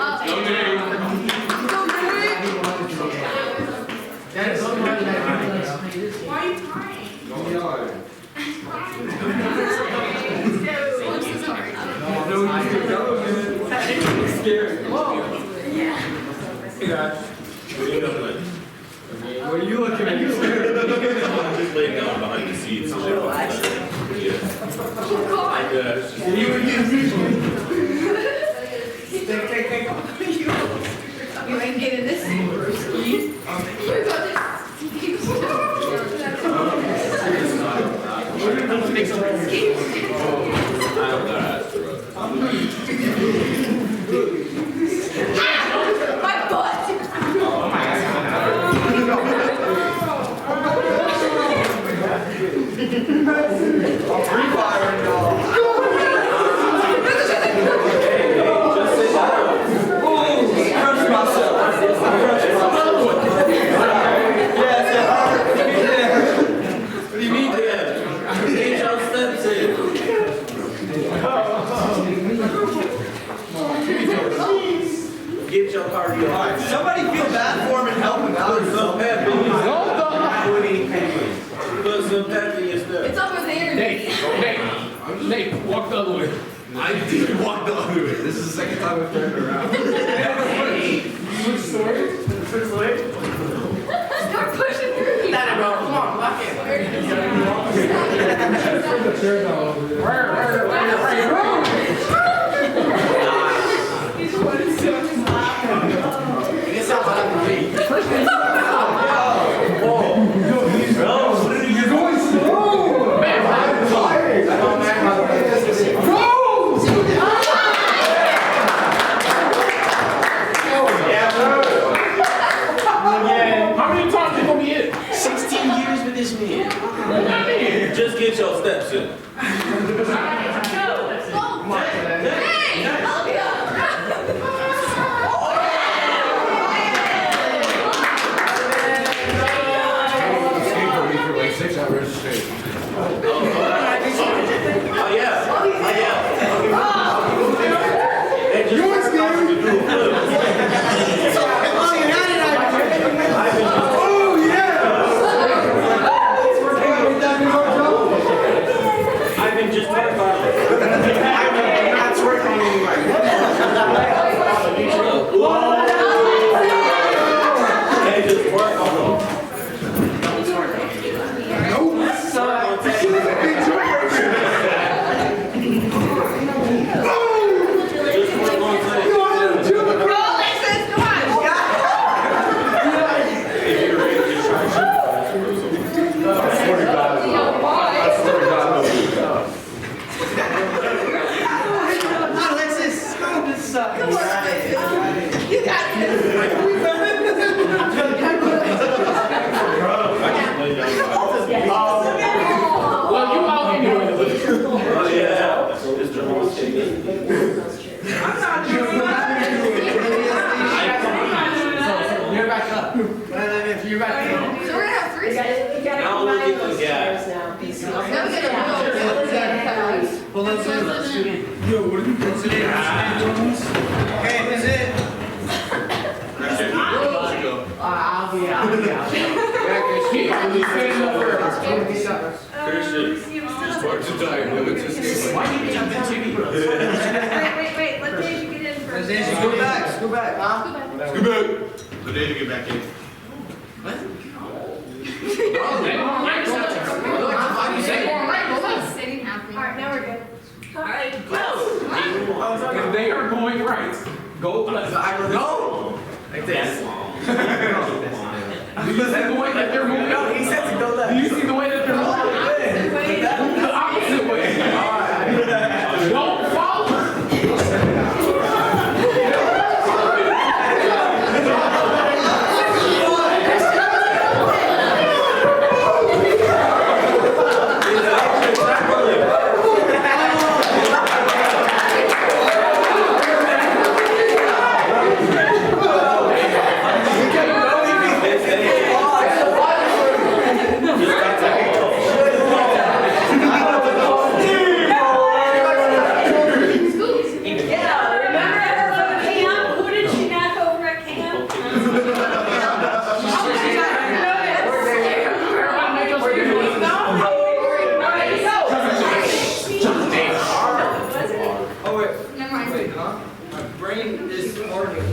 Why are you crying? Hey guys. What are you doing? What are you looking at? I'm just laying down behind the seats. Yeah. You were getting visual. You ain't getting this. You're gonna my butt. Free fire, y'all. Just sit down. Crush myself. What do you mean? Get your steps in. Get your cardio. Alright, somebody feel bad for him and help him out. Put some pep in your Put some pep in your step. It's over there. Nate, walk the other way. I did walk the other way. This is the second time I've turned around. Switch stories? Start pushing through here. Come on, lock it. It's not what I'm doing. You're going slow! Man, I'm tired! How many times you gonna be in? 16 years with this man. Just get your steps in. Oh yeah. And just to do a flip. I've been just talking about it. Not twerk on anybody. Hey, just work on them. Just work on things. If you're ready to try to Alexis, go this up. You got this. Well, you out anyway. Oh yeah. It's the whole thing. You're back up. You're back up. So we're gonna have three. You gotta Now combine look at those the gap. stairs now. Now we gotta go. Well, let's do it. Yo, what are you considering? Okay, is it? I'll be out. Christian. Why do you jump into me? Wait, let Daisy get in first. Go back. Go back. Go back. Let Daisy get back in. What? Alright, now we're good. All right, go. If they are going right, go left. No! Like this. Do you see the way that they're moving? No, he said to go left. Do you see the way that they're moving? The opposite way. Don't follow. Yeah, remember everyone at camp? Who did she knock over at camp? Oh, wait. Wait, huh? My brain is ordered.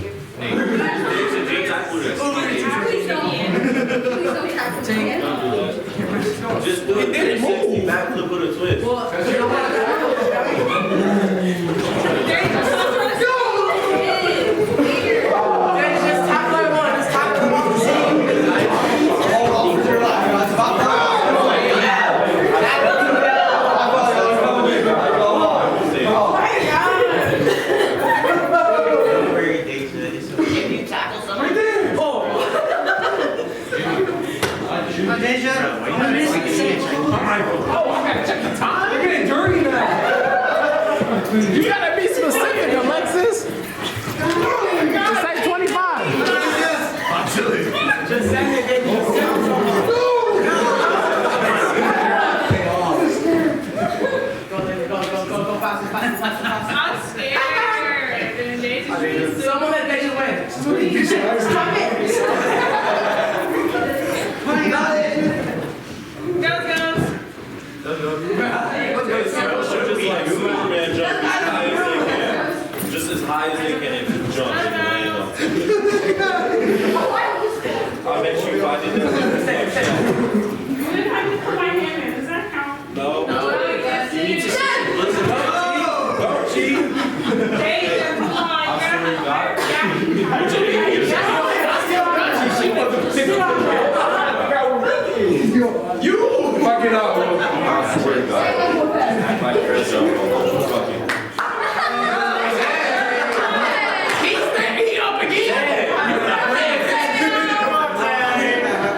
Just do it 360 backflip with a twist. Just tap like one. Just tap them off the scene. Can you tackle someone? Oh, I gotta check the time. You're getting dirty now. You gotta be specific, Alexis. Just say 25. Just send it. Go fast. I'm scared. Someone that they just win. Stop it. Just like Superman jump as high as they can. Just as high as they can and just jump and land on it. I bet you if I did this. You didn't have to put my hand in. Does that count? No. You need to Listen, don't cheat. Danger, come on. You fuck it up. I swear to God. My dress up on fucking. He's standing up again.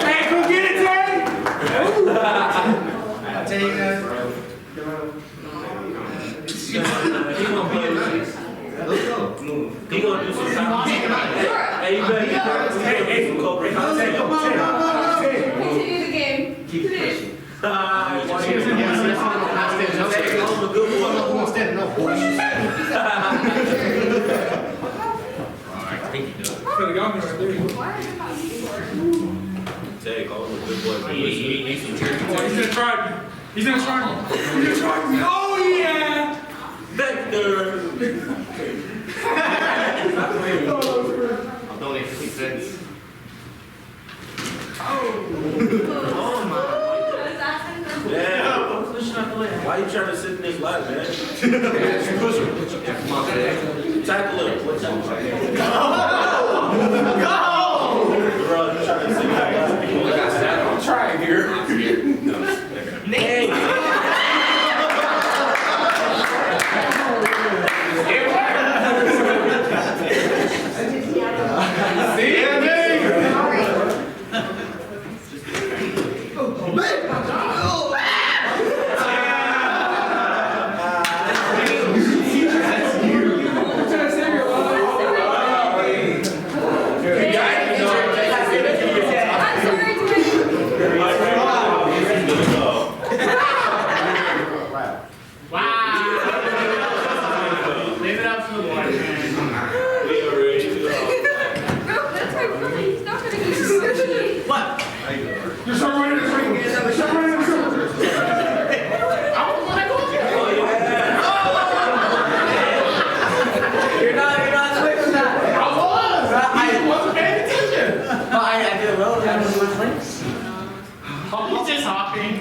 Hey, go get it, Ted! I'll tell you guys. He gonna do some time. Hey, you better get there. Hey, some Cobra. Continue the game. Keep pushing. Take all the good boys. He's some He's gonna try me. He's gonna try me. He's gonna try me. Oh yeah. Vector. I'll donate 50 cents. Yeah. Why you trying to sit in this lap, man? Tackle him. Bro, you trying to sit in that lap. I'm trying here. He's gonna go. He's just hopping.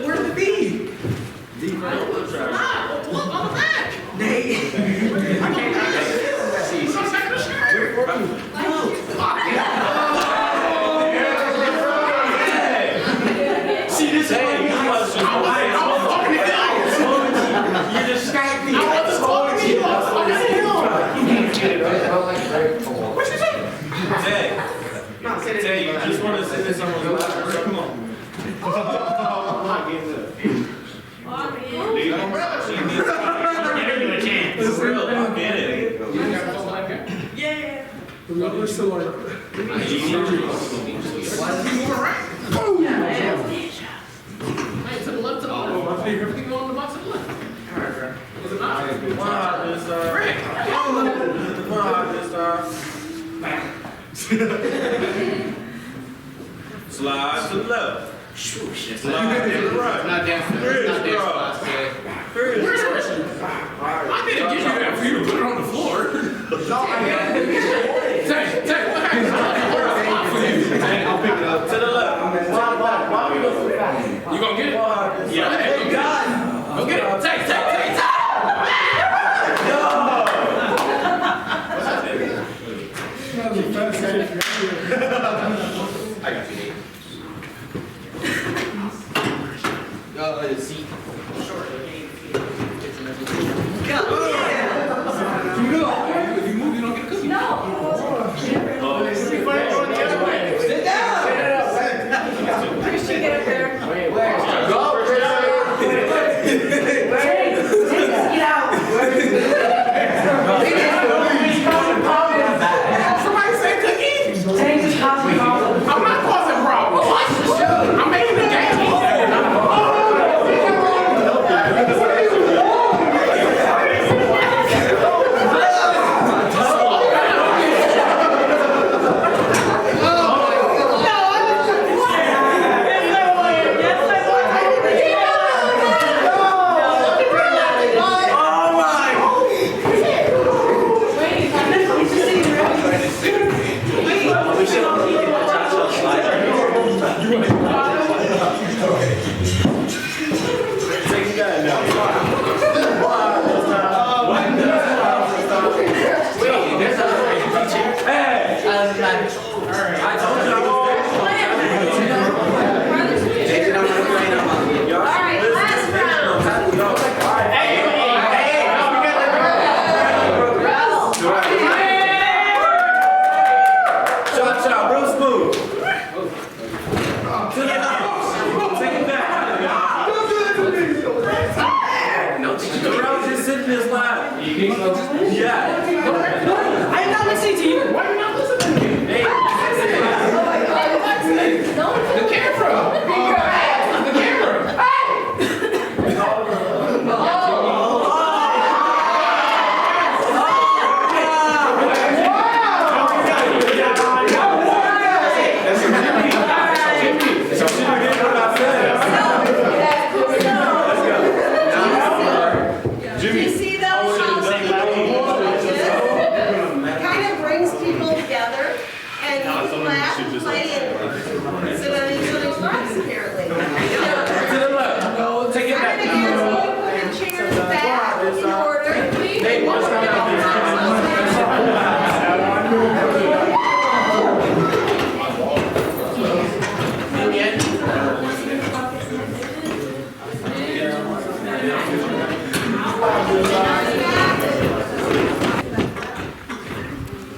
Where's the bee? Look on the back. Nate. I can't see. What's on the back of the shirt? See this? Hey, you must have. You just Skype me. I wasn't talking to you. I was talking to him. What you say? Jay, you just want to sit in someone's lap or something? Come on. I'm not getting it. Give him a chance. It's real. I get it. Yeah. Rubber sword. Why does he move around? Oh! Yeah. Hey, to the left, to the left. Everything going on the box to the left. Was it not? Rick! Slide to the left. Slide to the right. Not dancing. Not dancing. Where's Christian? I didn't give you that for you to put it on the floor. Tay, what happened? I'll pick it up. To the left. Why we go so fast? You gonna get it? Yeah. Go get it. Tay. Yo! I got you, Nate. Seat. Short. Go. If you move, you don't get a cookie. No. Sit down. Christian, get up there. Go, Christian. Get out. Somebody say cookie. I'm not causing problems. I'm making the game.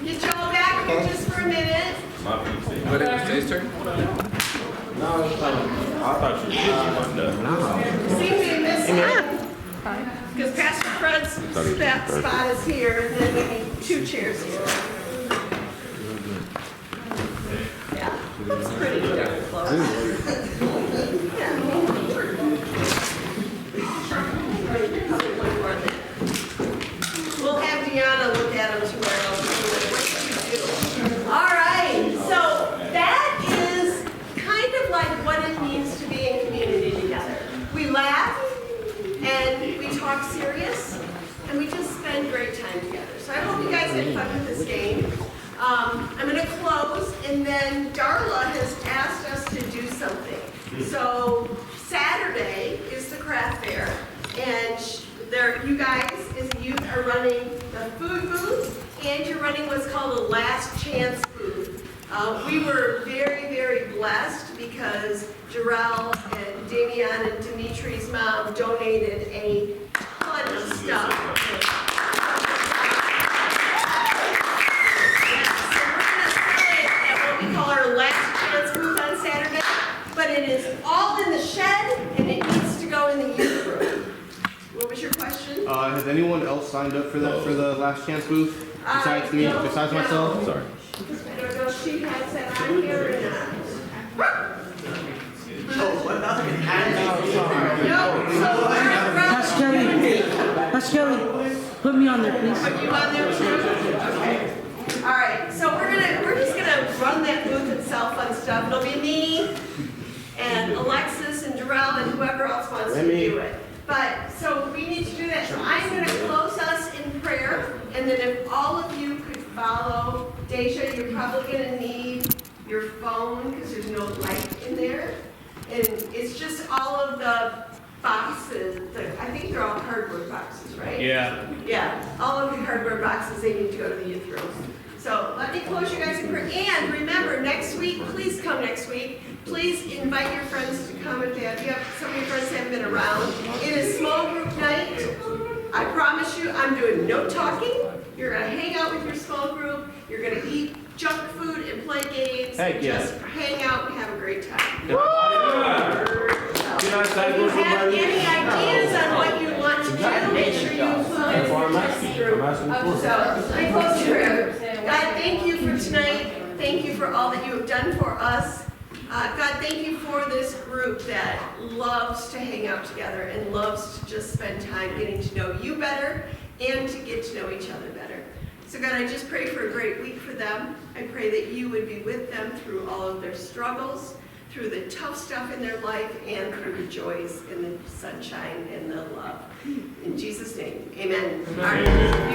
Get y'all back here just for a minute. But it was Jay's turn? I thought you were Seems to be missing. Because Pastor Fred's spot is here, and then we need 2 chairs here. Yeah, looks pretty close. Yeah. We'll have Deanna look at them to where else what you do. All right, so that is kind of like what it means to be in community together. We laugh and we talk serious and we just spend great time together. So I hope you guys had fun with this game. I'm going to close, and then Darla has asked us to do something. So Saturday is the craft fair, and you guys as a youth are running the food booth, and you're running what's called a last chance booth. We were very, very blessed because Jarrell and Damian and Dimitri's mom donated a ton of stuff. But it is all in the shed, and it needs to go in the youth room. What was your question? Has anyone else signed up for that for the last chance booth? Besides me, No, besides no. myself? Sorry. I don't know if she has that on here or not. No, so Pastor Kelly, Pastor Kelly, put me on there, please. Are you on there too? Okay. All right, so we're just gonna run that booth and sell fun stuff. It'll be me and Alexis and Jarrell and whoever else wants to do it. But, so we need to do that. So I'm gonna close us in prayer, and then if all of you could follow Deja, you're probably gonna need your phone because there's no light in there. And it's just all of the boxes, I think they're all cardboard boxes, right? Yeah. Yeah, all of the cardboard boxes, they need to go to the youth room. So let me close you guys in prayer. And remember, next week, please come next week. Please invite your friends to come if you have some of your friends haven't been around. It is small group night. I promise you, I'm doing no talking. You're gonna hang out with your small group. You're gonna eat junk food and play games. Heck yeah. Just hang out and have a great time. Can I If you have any ideas on what you want to do, make sure you include it in the next group. So, let me close in prayer. God, thank you for tonight. Thank you for all that you have done for us. God, thank you for this group that loves to hang out together and loves to just spend time getting to know you better and to get to know each other better. So God, I just pray for a great week for them. I pray that you would be with them through all of their struggles, through the tough stuff in their life, and through the joys and the sunshine and the love. In Jesus' name, amen. All right.